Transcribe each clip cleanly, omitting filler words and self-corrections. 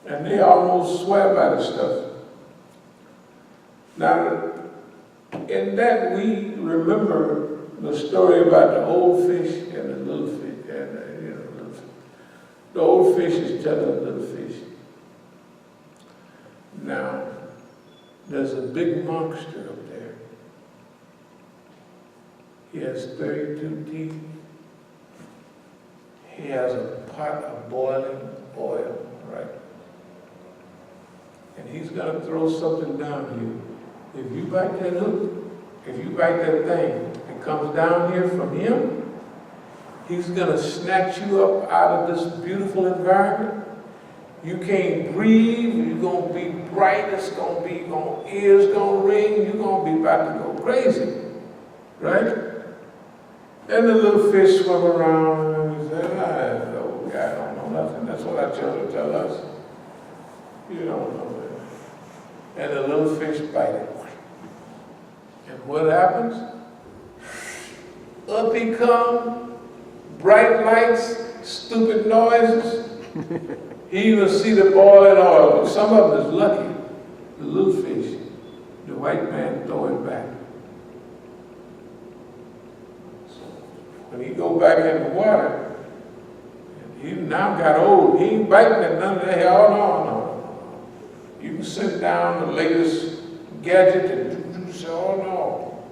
And they almost swear by the stuff. Now, in that we remember the story about the old fish and the little fish. The old fish is telling the little fish. Now, there's a big monster up there. He has 32 teeth. He has a pot of boiling oil, right? And he's gonna throw something down here. If you bite that hook, if you bite that thing, it comes down here from him, he's gonna snatch you up out of this beautiful environment. You can't breathe, you're gonna be bright, it's gonna be, ears gonna ring, you're gonna be about to go crazy, right? And the little fish swim around and he said, that old guy don't know nothing. That's what our children tell us. You don't know that. And the little fish bite it. And what happens? Up he comes, bright lights, stupid noises. He even see the boiling oil, but some of them is lucky. The little fish, the white man throw it back. So when he go back in the water, he now got old. He ain't biting at none of that. Oh no. You can sit down the latest gadget and say, oh no.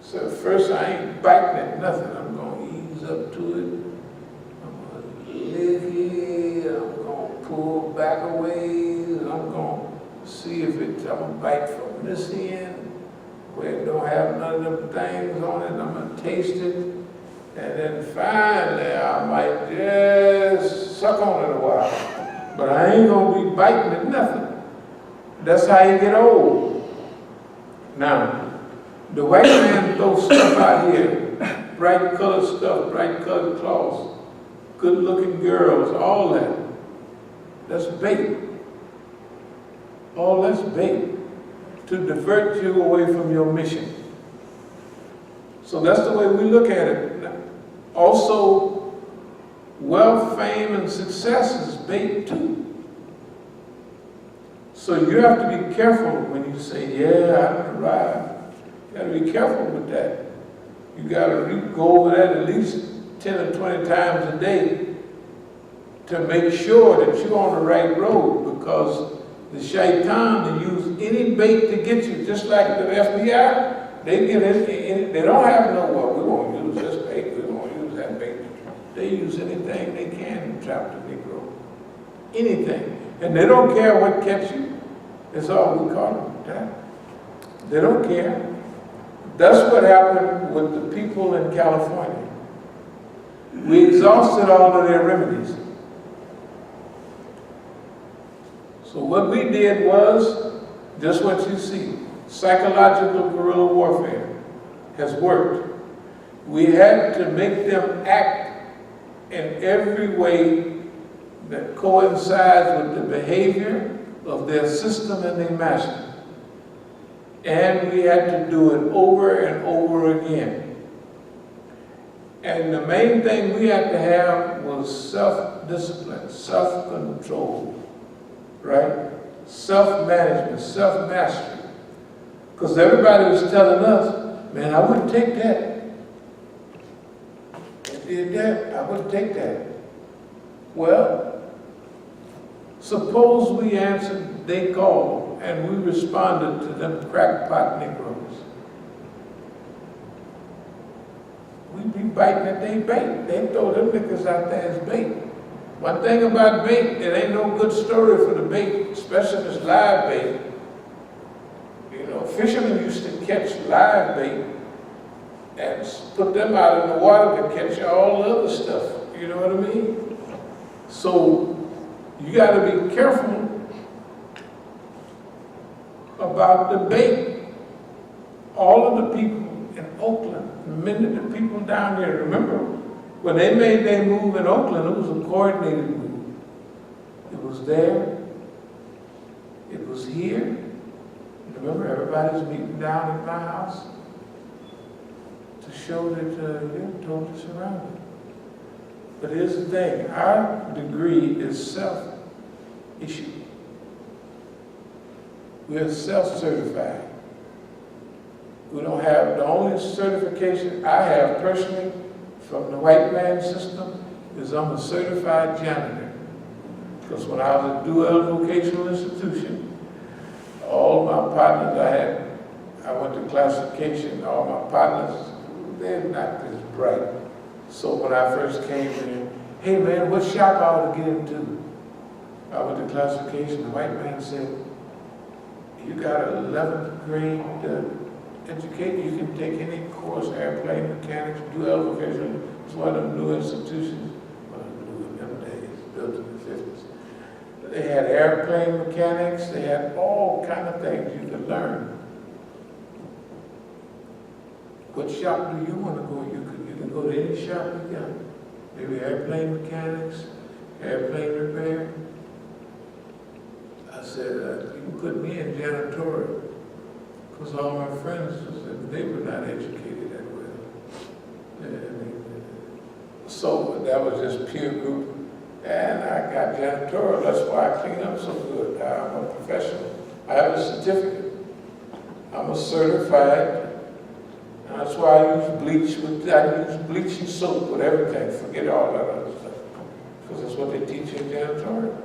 So first I ain't biting at nothing. I'm gonna ease up to it. I'm gonna lick it. I'm gonna pull back away. I'm gonna see if I'm gonna bite from this end where it don't have none of them things on it. I'm gonna taste it. And then finally I might just suck on it a while. But I ain't gonna be biting at nothing. That's how you get old. Now, the white man throws stuff out here, bright colored stuff, bright colored cloths, good looking girls, all that. That's bait. All that's bait to divert you away from your mission. So that's the way we look at it. Also, wealth, fame, and success is bait too. So you have to be careful when you say, yeah, I'm arrived. You got to be careful with that. You got to go over that at least 10 or 20 times a day to make sure that you're on the right road, because the shaitan will use any bait to get you, just like the FBI. They get it, they don't have no, well, we won't use this bait, we won't use that bait. They use anything they can to trap the Negro. Anything. And they don't care what catch you. That's all we call them, that. They don't care. That's what happened with the people in California. We exhausted all of their remedies. So what we did was, just what you see, psychological guerrilla warfare has worked. We had to make them act in every way that coincides with the behavior of their system and their master. And we had to do it over and over again. And the main thing we had to have was self-discipline, self-control, right? Self-management, self-mastery. Because everybody was telling us, man, I wouldn't take that. I did that, I wouldn't take that. Well, suppose we answered, they called, and we responded to them crackpot Negroes. We'd be biting at they bait. They throw them niggas out there as bait. One thing about bait, it ain't no good story for the bait, especially if it's live bait. You know, fishermen used to catch live bait and put them out in the water to catch all the other stuff. You know what I mean? So you got to be careful about the bait. All of the people in Oakland, many of the people down there, remember, when they made their move in Oakland, it was a coordinated move. It was there, it was here. Remember, everybody's meeting down at my house to show that they're totally surrounded. But here's the thing, our degree is self issue. We're self-certified. We don't have, the only certification I have personally from the white man system is I'm a certified janitor. Because when I was at dual vocational institution, all my partners I went to classification, all my partners, they're not this bright. So when I first came in, hey man, what shop I ought to get into? I went to classification, the white man said, you got an 11th grade educator, you can take any course, airplane mechanics, dual vocational. It's one of them new institutions, well, new in them days, built in the 50s. They had airplane mechanics, they had all kind of things you could learn. What shop do you want to go? You can go to any shop you got. Maybe airplane mechanics, airplane repair. I said, you can put me in janitorial. Because all my friends, they were not educated that well. So that was just peer group. And I got janitorial. That's why I clean up so good. I'm a professional. I have a certificate. I'm a certified. That's why I use bleaching soap with everything. Forget all that other stuff. Because that's what they teach in janitorial.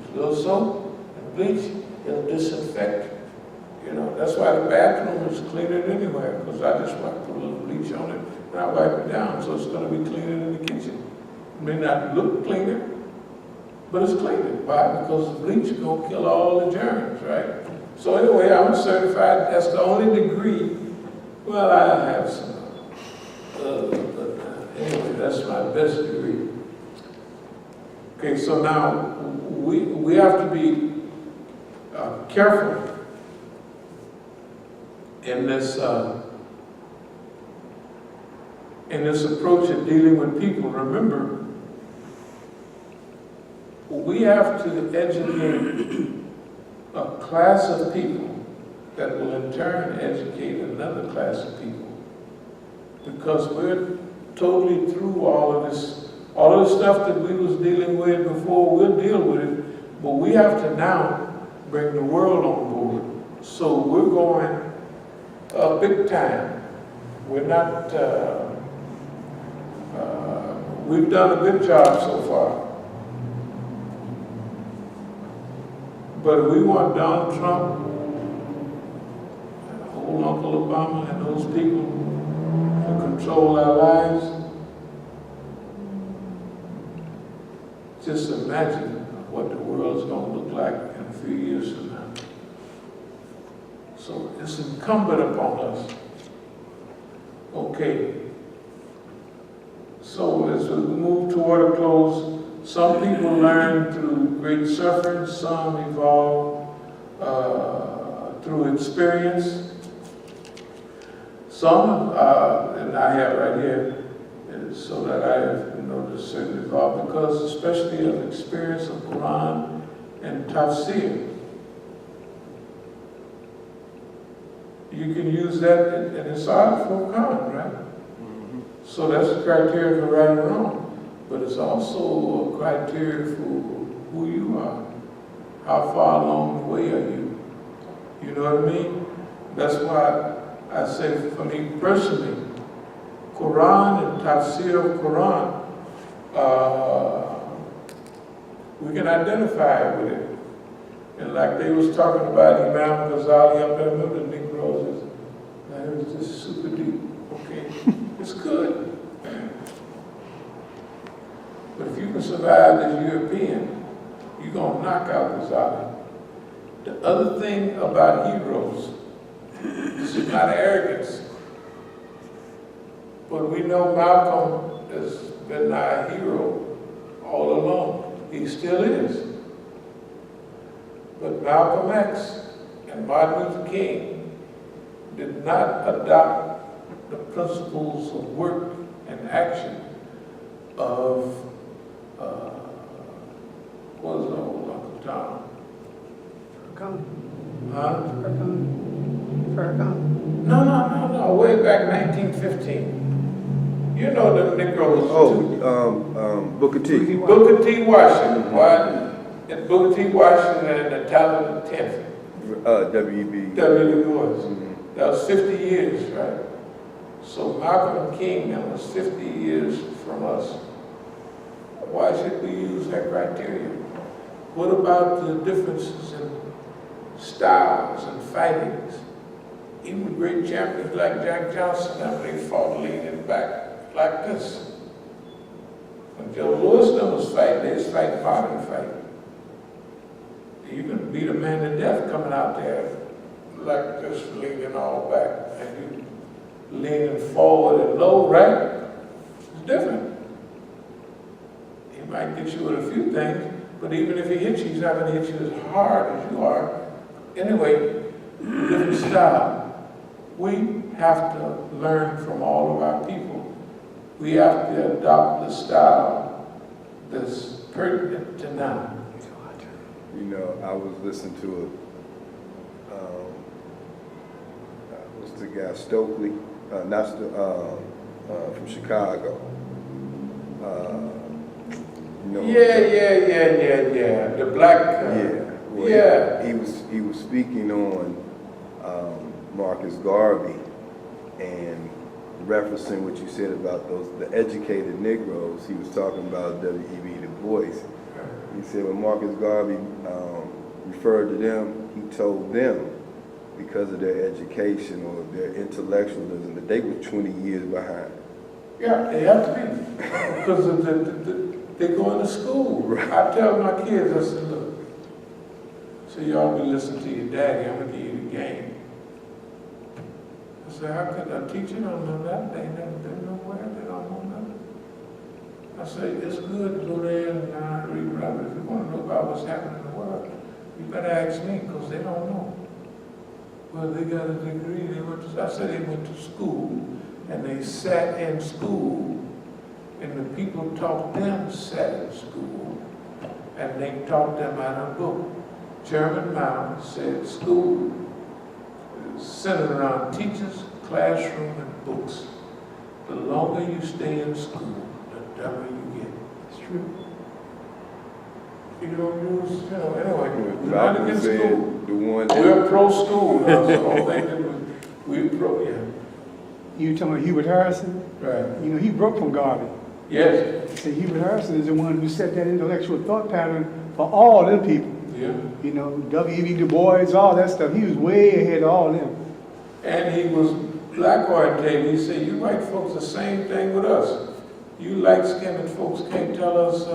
Use a little soap and bleach, it'll disinfect. You know, that's why the bathroom is cleaner than anywhere, because I just want to put a little bleach on it and I wipe it down, so it's going to be cleaner than the kitchen. It may not look cleaner, but it's cleaner. Why? Because the bleach is going to kill all the germs, right? So anyway, I'm certified. That's the only degree. Well, I have some, but anyway, that's my best degree. Okay, so now we have to be careful in this approach of dealing with people. Remember, we have to educate a class of people that will in turn educate another class of people. Because we're totally through all of the stuff that we was dealing with before. We'll deal with it, but we have to now bring the world on board. So we're going big time. We're not, we've done a good job so far. But we want Donald Trump, old Uncle Obama, and those people to control our lives. Just imagine what the world's going to look like in a few years from now. So it's incumbent upon us. Okay. So as we move toward a close, some people learn through great suffering, some evolve through experience. Some, and I have right here, so that I have noticed certain evolve, because especially of experience of Quran and tafsir. You can use that, and it's hard for Quran, right? Mm-hmm. So that's the criteria for right and wrong. But it's also a criteria for who you are. How far along the way are you? You know what I mean? That's why I say, for me personally, Quran and tafsir of Quran, we can identify with it. And like they was talking about Imam Ghazali up there, remember the Negroes, it was just super deep. Okay, it's good. But if you can survive as European, you're going to knock out Ghazali. The other thing about heroes, this is not arrogance, but we know Malcolm has been our hero all along. He still is. But Malcolm X and Martin Luther King did not adopt the principles of work and action of what was the old Uncle Tom? Farrakhan. Huh? Farrakhan. No. Way back 1915. You know the Negroes. Booker T. Booker T. Washington. And Booker T. Washington and the Talented Tenth. W.E.B. W. Du Bois. Mhm. That was 50 years, right? So Malcolm and King, that was 50 years from us. Why should we use that criteria? What about the differences in styles and fightings? Even great champions like Jack Johnson, they fought leaning back like this. When Joe Louis was fighting, they was fighting modern fight. You can beat a man to death coming out there like this, leaning all back, and you leaning forward and low, right? It's different. He might get you with a few things, but even if he hits you, he's not going to hit you as hard as you are. Anyway, different style. We have to learn from all of our people. We have to adopt the style that's pertinent to now. You know, I was listening to what's the guy, Stokely, from Chicago. You know, Yeah. The black yeah. Well, yeah. He was speaking on Marcus Garvey and referencing what you said about the educated Negroes. He was talking about W.E.B. Du Bois. He said when Marcus Garvey referred to them, he told them because of their education or their intellectualism that they were 20 years behind. Yeah, they have to be. Because they go into school. Right. I tell my kids, I said, look, so y'all be listening to your daddy, I'm going to give you the game. I said, how could a teacher don't know that? They never been nowhere, they don't know nothing. I say, it's good to go there and read Robert. If you want to know about what's happening in the world, you better ask me, because they don't know. Well, they got a degree, I said they went to school, and they sat in school, and the people taught them sat in school, and they taught them out of a book. Chairman Mao said school is centered around teachers, classroom, and books. The longer you stay in school, the dumber you get. It's true. You don't use, anyway, we're not Malcolm against said school. the one that We're pro-school now, so don't think that we're pro, yeah. You talking about Hubert Harrison? Right. You know, he broke from Garvey. Yes. See, Hubert Harrison is the one who set that intellectual thought pattern for all them people. Yeah. You know, W.E.B. Du Bois, all that stuff. He was way ahead of all of them. And he was black oriented. He said, you white folks the same thing with us. You light-skinned folks can't tell us,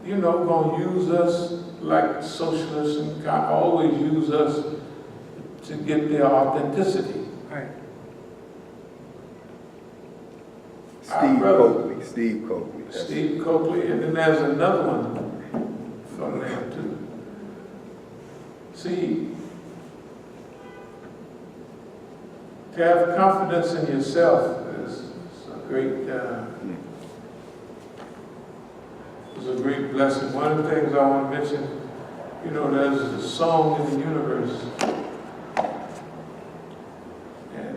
gonna use us like socialists and always use us to get their authenticity. Right. Steve Coakley. Steve Coakley, and then there's another one from there too. See, to have confidence in yourself is a great blessing. One of the things I want to mention, there's a song in the universe, and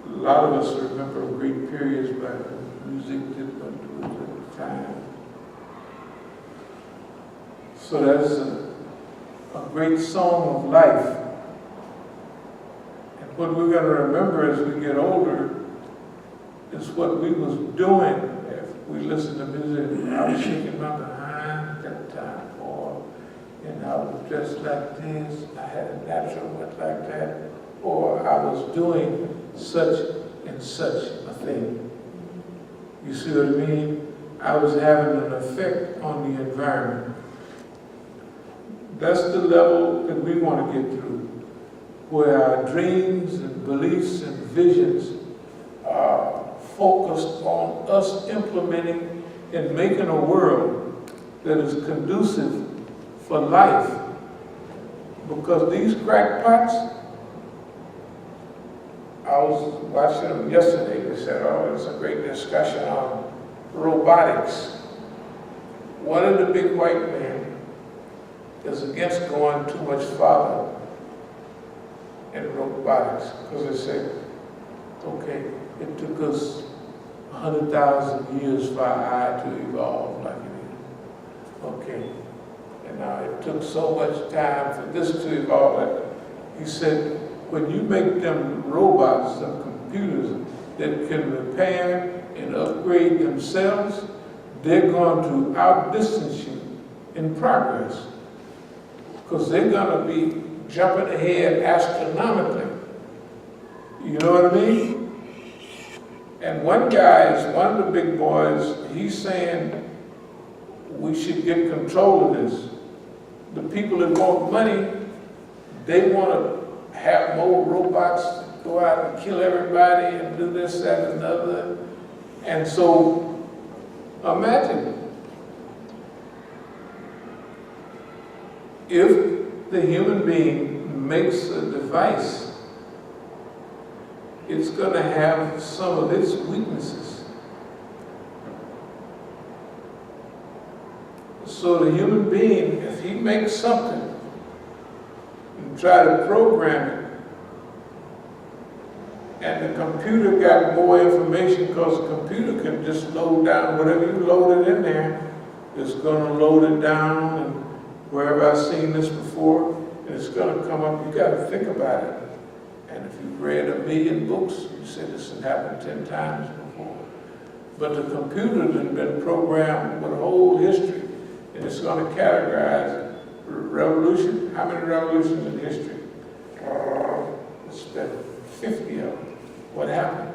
a lot of us remember great periods back when music did not do it at the time. So that's a great song of life. And what we're going to remember as we get older is what we was doing. If we listen to music, I was shaking my behind at that time, and I was dressed like this, I had a natural look like that, or I was doing such and such a thing. You see what I mean? I was having an effect on the environment. That's the level that we want to get through, where our dreams and beliefs and visions are focused on us implementing and making a world that is conducive for life. Because these crackpots, I was watching them yesterday, they said, there's a great discussion on robotics. One of the big white men is against going too much farther in robotics, because they said, okay, it took us 100,000 years for our eye to evolve like it is. Okay, And it took so much time for this to evolve. He said, when you make them robots, them computers that can repair and upgrade themselves, they're going to outdistance you in progress. Because they're going to be jumping ahead astronomically. You know what I mean? And one guy is one of the big boys, he's saying we should get control of this. The people that want money, they want to have more robots go out and kill everybody and do this, that, and another. And so, imagine if the human being makes a device, it's going to have some of its weaknesses. So the human being, if he makes something and try to program it, and the computer got more information because the computer can just load down whatever you loaded in there, it's going to load it down, and wherever I've seen this before, and it's going to come up. You got to think about it. And if you've read 1,000,000 books, you say this has happened 10 times before. But the computer has been programmed with a whole history, and it's going to categorize revolution. How many revolutions in history? It's been 50 of them. What happened?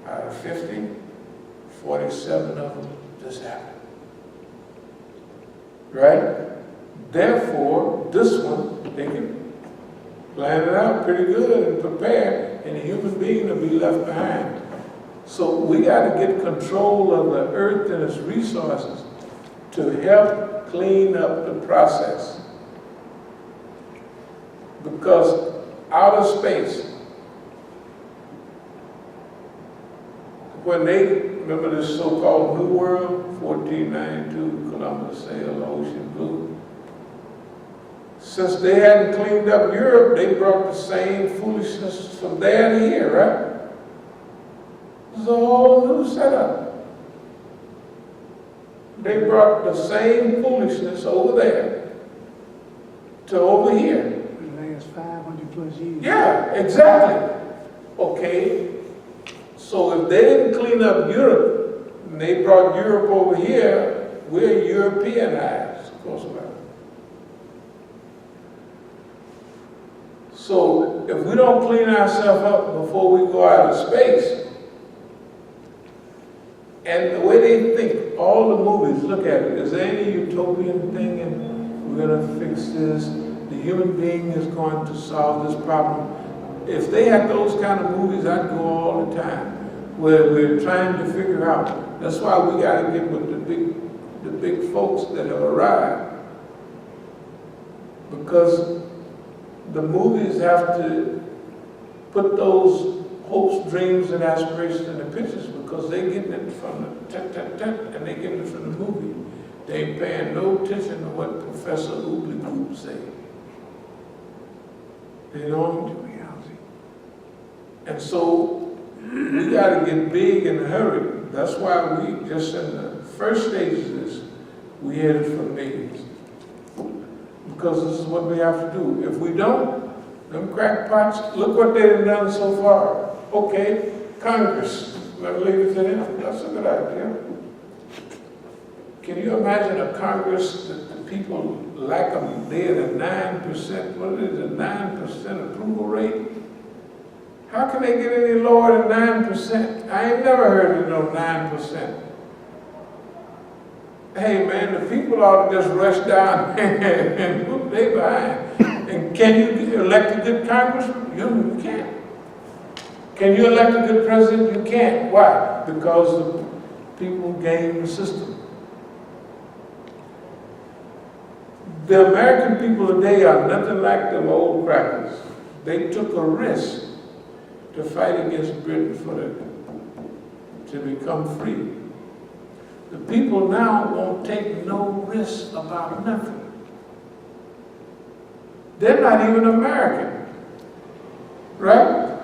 Out of 50, 47 of them just happened. Right? Therefore, this one, they can plan it out pretty good and prepare, and a human being will be left behind. So we got to get control of the earth and its resources to help clean up the process. Because outer space, when they, remember this so-called New World, 1492, Columbus sailed the ocean blue. Since they hadn't cleaned up Europe, they brought the same foolishness from there to here, right? It's a whole new setup. They brought the same foolishness over there to over here. The last 500 plus years. Yeah, exactly. Okay, so if they didn't clean up Europe, and they brought Europe over here, we're Europeanized, of course we are. So if we don't clean ourselves up before we go out of space, and the way they think, all the movies, look at it, is there any utopian thing and we're going to fix this, the human being is going to solve this problem? If they had those kind of movies, I'd go all the time, where we're trying to figure out. That's why we got to get with the big folks that have arrived. Because the movies have to put those hopes, dreams, and aspirations in the pictures, because they're getting it from the and they're getting it from the movie. They ain't paying no attention to what Professor Oobly Goob say. They don't. And so we got to get big in a hurry. That's why we just in the first stages of this, we headed for meetings. Because this is what we have to do. If we don't, them crackpots, look what they've done so far. Okay, Congress, let me leave it to them. That's a good idea. Can you imagine a Congress that the people like them? They're at a 9%, what is it, 9% approval rate? How can they get any lower than 9%? I ain't never heard of no 9%. Hey man, the people ought to just rush down and whoop they behind. And can you elect a good congressman? You can't. Can you elect a good president? You can't. Why? Because the people game the system. The American people today are nothing like them old crackers. They took a risk to fight against Britain to become free. The people now won't take no risk about nothing. They're not even American, right?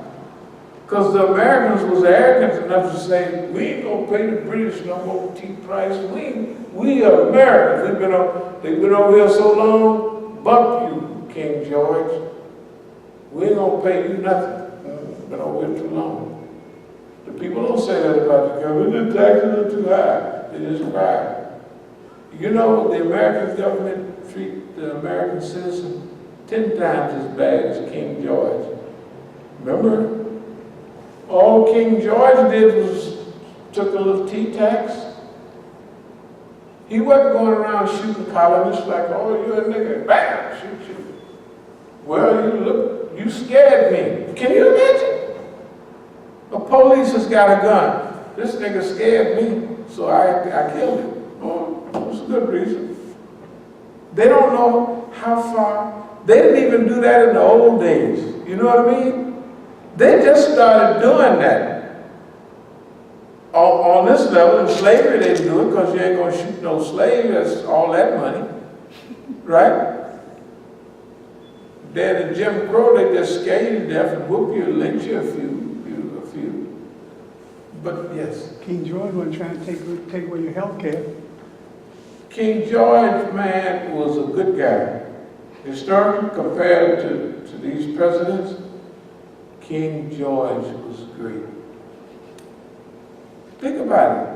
Because the Americans was arrogant enough to say, we ain't gonna pay the British no more tea price. We are Americans. They've been over here so long. Bump you, King George. We ain't gonna pay you nothing. Been over here too long. The people don't say that about the government. The taxes are too high. They just cry. You know, the American government treat the American citizen 10 times as bad as King George. Remember? All King George did was took a little tea tax. He wasn't going around shooting colonists like, oh, you're a nigga, bam, shoot you. Well, you scared me. Can you imagine? A police has got a gun. This nigga scared me, so I killed him. Oh, that's a good reason. They don't know how far. They didn't even do that in the old days. You know what I mean? They just started doing that. On this level, in slavery they do it because you ain't going to shoot no slave, that's all that money. Right? Then in Jim Crow, they just scare you to death and whoop you and lynch you a few. But yes. King George wasn't trying to take away your health care. King George, man, was a good guy. Historically, compared to these presidents, King George was great. Think about it.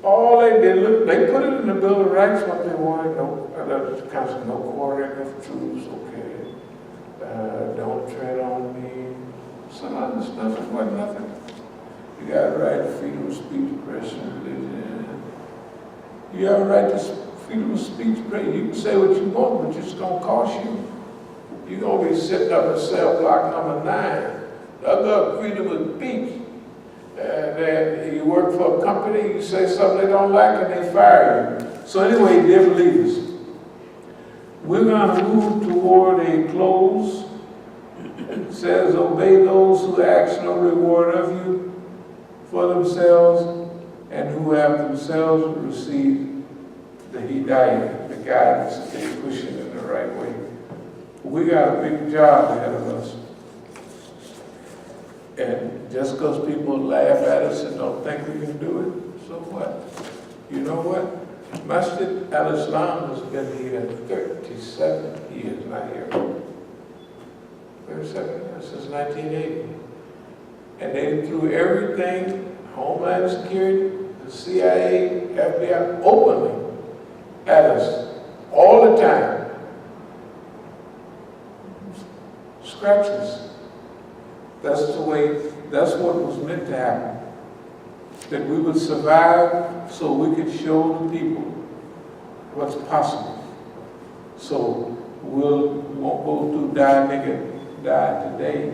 All they did, they put it in the Bill of Rights what they wanted. No quartering of troops, okay. Don't tread on me. Some other stuff, it wasn't nothing. You got a right to freedom of speech, press, and religion. You have a right to freedom of speech, press. You can say what you want, but it's going to cost you. You're going to be sitting up in cell block number 9. Other freedom of speech. Then you work for a company, you say something they don't like, and they fire you. So anyway, dear believers, we're going to move toward a close. It says, obey those who ask no reward of you for themselves and who have themselves received the hidayah, the guidance that they're pushing in the right way. We got a big job ahead of us. And just because people laugh at us and don't think we can do it, so what? You know what? Masjid al-Islam has been here 37 years, not here. 37 years, since 1980. And they threw everything, Homeland Security, the CIA, FBI, openly at us all the time. Scratches. That's the way, that's what was meant to happen. That we would survive so we could show the people what's possible. So we won't go through die today,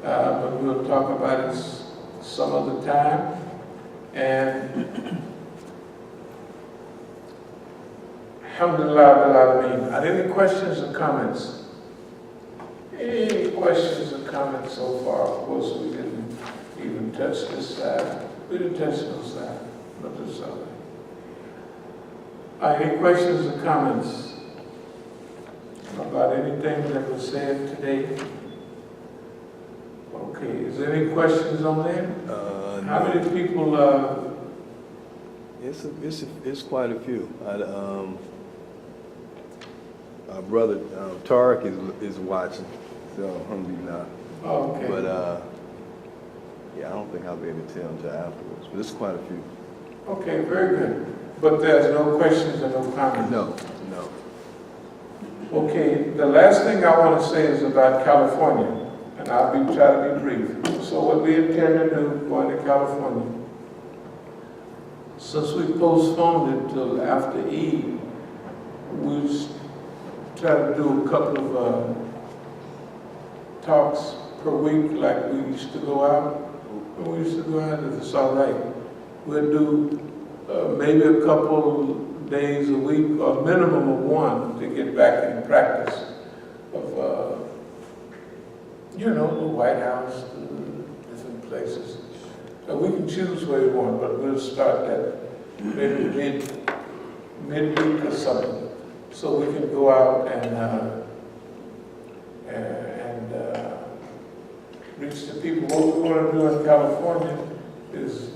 but we'll talk about it some other time. And alhamdulillah, bil-alameen. Are there any questions or comments? Any questions or comments so far? Of course, we didn't even touch this side. We didn't touch no side, not this side. Any questions or comments about anything that was said today? Okay, is there any questions on there? How many people? It's quite a few. Our brother Tariq is watching, so alhamdulillah. Oh, okay. But yeah, I don't think I'll be able to tell until afterwards. But it's quite a few. Okay, very good. But there's no questions and no comments? No. Okay, the last thing I want to say is about California, and I'll try to be brief. So what we intend to do going to California, since we postponed it till after Eid, we'll try to do a couple of talks per week like we used to go out. When we used to go out, if it's all right, we'll do maybe a couple days a week, or a minimum of one, to get back in practice of, the White House, the different places. We can choose where we want, but we'll start that maybe midweek or something, so we can go out and reach the people, what we want to do in California is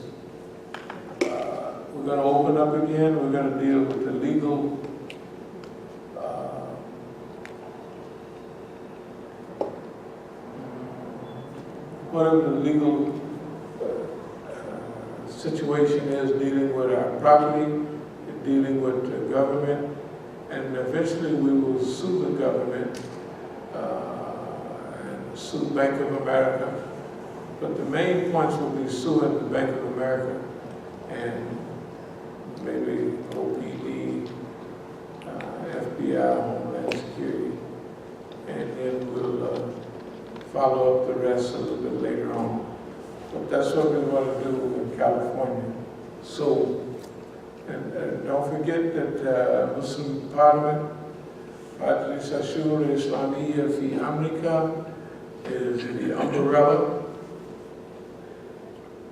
we're going to open up again. We're going to deal with the legal whatever the legal situation is, dealing with our property, dealing with the government, and eventually we will sue the government and sue Bank of America. But the main points will be suing the Bank of America and maybe OPD, FBI, Homeland Security, and then we'll follow up the rest a little bit later on. But that's what we want to do in California. So, and don't forget that Muslim Parliament, Majlis Ashur Islamiyya fi America, is the umbrella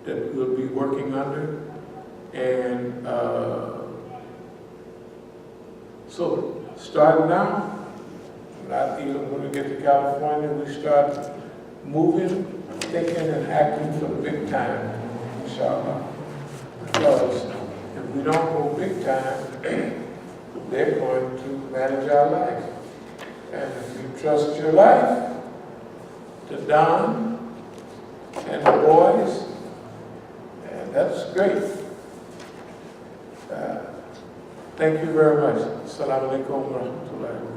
that we'll be working under. And so, starting now, not even when we get to California, we start moving, thinking, and acting for the big time, inshallah. Because if we don't go big time, they're going to manage our life. And if you trust your life to Don and the boys, and that's great. Thank you very much. Assalamu alaikum wa rahmatullahi wa barakatuh.